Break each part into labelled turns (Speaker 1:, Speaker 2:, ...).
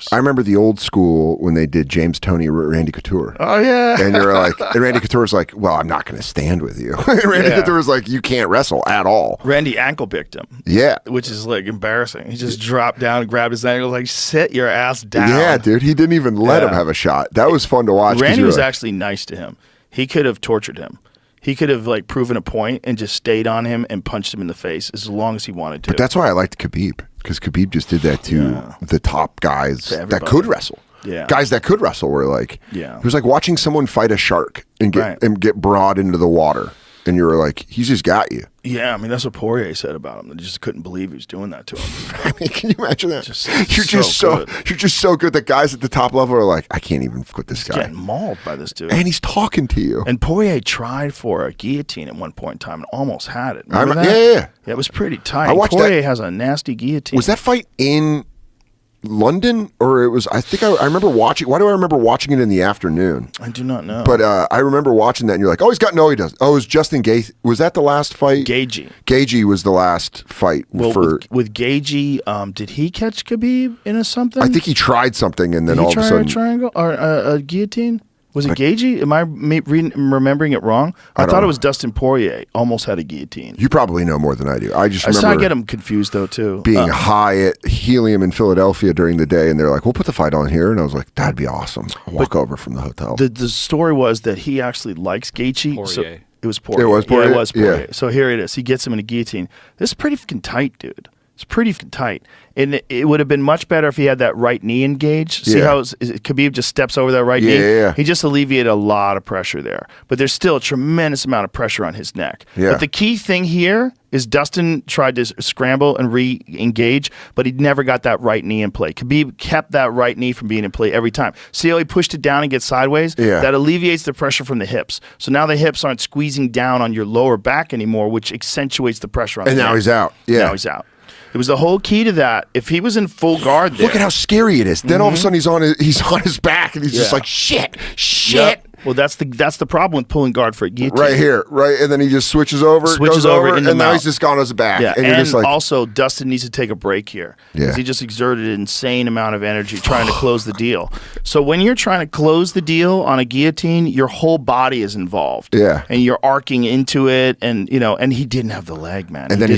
Speaker 1: works.
Speaker 2: I remember the old school when they did James Toney, Randy Couture.
Speaker 1: Oh yeah.
Speaker 2: And you're like, and Randy Couture's like, well, I'm not going to stand with you. And Randy Couture's like, you can't wrestle at all.
Speaker 1: Randy ankle picked him.
Speaker 2: Yeah.
Speaker 1: Which is like embarrassing. He just dropped down and grabbed his ankle, like, sit your ass down.
Speaker 2: Yeah, dude. He didn't even let him have a shot. That was fun to watch.
Speaker 1: Randy was actually nice to him. He could have tortured him. He could have like proven a point and just stayed on him and punched him in the face as long as he wanted to.
Speaker 2: But that's why I liked Khabib, because Khabib just did that to the top guys that could wrestle.
Speaker 1: Yeah.
Speaker 2: Guys that could wrestle were like,
Speaker 1: it
Speaker 2: was like watching someone fight a shark and get brought into the water. And you were like, he's just got you.
Speaker 1: Yeah, I mean, that's what Poirier said about him. They just couldn't believe he was doing that to him.
Speaker 2: I mean, can you imagine that?
Speaker 1: You're
Speaker 2: just so good that guys at the top level are like, I can't even quit this guy.
Speaker 1: Getting mauled by this dude.
Speaker 2: And he's talking to you.
Speaker 1: And Poirier tried for a guillotine at one point in time and almost had it. Remember that?
Speaker 2: Yeah.
Speaker 1: It was pretty tight. Poirier has a nasty guillotine.
Speaker 2: Was that fight in London, or it was? I think I remember watching. Why do I remember watching it in the afternoon?
Speaker 1: I do not know.
Speaker 2: But I remember watching that, and you're like, "Oh, he does." Oh, it was Justin Gaethje. Was that the last fight?
Speaker 1: Gaethje
Speaker 2: was the last fight
Speaker 1: with Gaethje. Did he catch Khabib in something?
Speaker 2: I think he tried something, and then all of a sudden,
Speaker 1: a triangle or a guillotine. Was it Gaethje? Am I remembering it wrong? I thought it was Dustin Poirier. Almost had a guillotine.
Speaker 2: You probably know more than I do. I just
Speaker 1: remember. I get him confused though too.
Speaker 2: Being high at Helium in Philadelphia during the day, and they're like, "We'll put the fight on here," and I was like, "That'd be awesome." Walk over from the hotel.
Speaker 1: The story was that he actually likes Gaethje. So it was Poirier.
Speaker 2: It was Poirier.
Speaker 1: Yeah, it was Poirier. Yeah. So here it is. He gets him in a guillotine. This is pretty fucking tight, dude. It's pretty tight. And it would have been much better if he had that right knee engaged. See how Khabib just steps over that right knee?
Speaker 2: Yeah.
Speaker 1: He just alleviated a lot of pressure there. But there's still a tremendous amount of pressure on his neck.
Speaker 2: Yeah.
Speaker 1: But the key thing here is Dustin tried to scramble and re-engage, but he never got that right knee in play. Khabib kept that right knee from being in play every time. See how he pushed it down and gets sideways?
Speaker 2: Yeah.
Speaker 1: That alleviates the pressure from the hips. So now the hips aren't squeezing down on your lower back anymore, which accentuates the pressure on the neck.
Speaker 2: And now he's out. Yeah.
Speaker 1: Now he's out. It was the whole key to that. If he was in full guard there.
Speaker 2: Look at how scary it is. Then all of a sudden he's on his back and he's just like, shit. Yep.
Speaker 1: Well, that's the problem with pulling guard for a guillotine.
Speaker 2: Right here, right? And then he just switches over
Speaker 1: into
Speaker 2: and now he's just gone on his back.
Speaker 1: Yeah.
Speaker 2: And you're just like,
Speaker 1: also, Dustin needs to take a break here. Because he just exerted an insane amount of energy trying to close the deal. So when you're trying to close the deal on a guillotine, your whole body is involved.
Speaker 2: Yeah.
Speaker 1: And you're arcing into it, and and he didn't have the leg, man.
Speaker 2: And then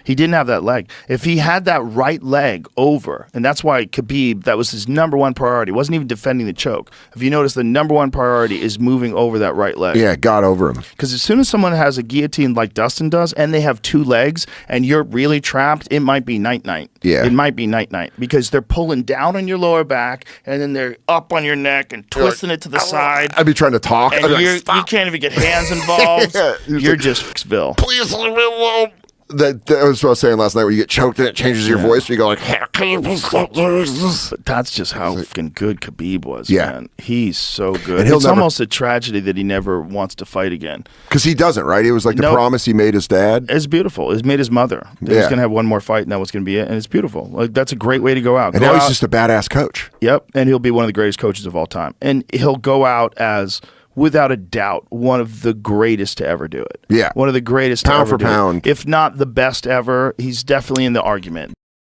Speaker 1: he didn't have that leg. If he had that right leg over, and that's why Khabib, that was his number one priority. It wasn't even defending the choke. If you notice, the number one priority is moving over that right leg.
Speaker 2: Yeah, got over him.
Speaker 1: Because as soon as someone has a guillotine like Dustin does, and they have two legs, and you're really trapped, it might be night-night.
Speaker 2: Yeah.
Speaker 1: It might be night-night. Because they're pulling down on your lower back, and then they're up on your neck and twisting it to the side.
Speaker 2: I'd be trying to talk.
Speaker 1: And you can't even get hands involved. You're just Bill.
Speaker 2: Please leave me alone. That was what I was saying last night, where you get choked and it changes your voice, and you go like, how can you be so Jesus?
Speaker 1: But that's just how fucking good Khabib was,
Speaker 2: yeah.
Speaker 1: Man. He's so good.
Speaker 2: And
Speaker 1: it's almost a tragedy that he never wants to fight again.
Speaker 2: Because he doesn't, right? It was like the promise he made his dad.
Speaker 1: It's beautiful. He made his mother. He's going to have one more fight, and that was going to be it. And it's beautiful. Like, that's a great way to go out.
Speaker 2: And now he's just a badass coach.
Speaker 1: Yep. And he'll be one of the greatest coaches of all time. And he'll go out as, without a doubt, one of the greatest to ever do it.
Speaker 2: Yeah.
Speaker 1: One of the greatest
Speaker 2: pound
Speaker 1: to ever
Speaker 2: for pound.
Speaker 1: If not the best ever, he's definitely in the argument.